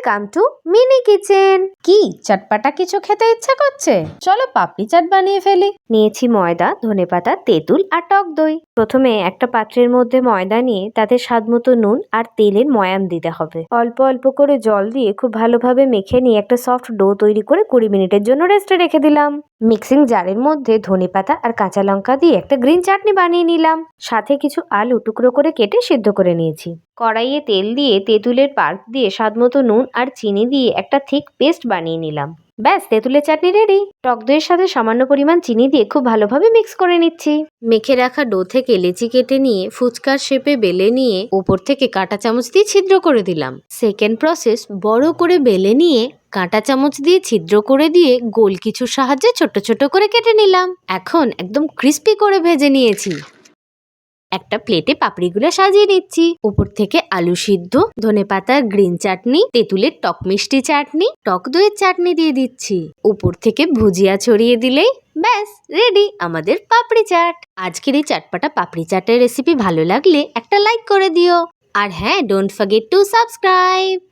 Welcome to mini kitchen. কি চটপটা কিছু খেতে ইচ্ছা করছে? চলো পাপড়ি চাট বানিয়ে ফেলি। নিয়েছি ময়দা, ধনেপাতা, তেঁতুল আর টক দই। প্রথমে একটা পাত্রের মধ্যে ময়দা নিয়ে তাতে স্বাদমতো নুন আর তেলের ময়াম দিতে হবে। অল্প অল্প করে জল দিয়ে খুব ভালোভাবে মেখে নিয়ে একটা সফট ডো তৈরি করে 20 মিনিটের জন্য রেস্টে রেখে দিলাম। মিক্সিং জারের মধ্যে ধনেপাতা আর কাঁচা লঙ্কা দিয়ে একটা গ্রিন চাটনি বানিয়ে নিলাম। সাথে কিছু আলু টুকরো করে কেটে সিদ্ধ করে নিয়েছি। কড়াইয়ে তেল দিয়ে তেঁতুলের পাল্প দিয়ে স্বাদমতো নুন আর চিনি দিয়ে একটা থিক পেস্ট বানিয়ে নিলাম। ব্যাস, তেঁতুলের চাটনি রেডি। টক দইয়ের সাথে সামান্য পরিমাণ চিনি দিয়ে খুব ভালোভাবে মিক্স করে নিচ্ছি। মেখে রাখা ডো থেকে লেচি কেটে নিয়ে ফুচকার শেপে বেলে নিয়ে উপর থেকে কাঁটা চামচ দিয়ে ছিদ্র করে দিলাম। সেকেন্ড প্রসেস, বড় করে বেলে নিয়ে কাঁটা চামচ দিয়ে ছিদ্র করে দিয়ে গোল কিছুর সাহায্যে ছোট ছোট করে কেটে নিলাম। এখন একদম ক্রিস্পি করে ভেজে নিয়েছি। একটা প্লেটে পাপড়িগুলো সাজিয়ে নিচ্ছি। উপর থেকে আলু সিদ্ধ, ধনেপাতার গ্রিন চাটনি, তেঁতুলের টক মিষ্টি চাটনি, টক দইয়ের চাটনি দিয়ে দিচ্ছি। উপর থেকে ভুজিয়া ছড়িয়ে দিলেই ব্যাস রেডি আমাদের পাপড়ি চাট। আজকের এই চটপটা পাপড়ি চাটের রেসিপি ভালো লাগলে একটা লাইক করে দিও। আর হ্যাঁ, ডোন্ট ফরগেট টু সাবস্ক্রাইব।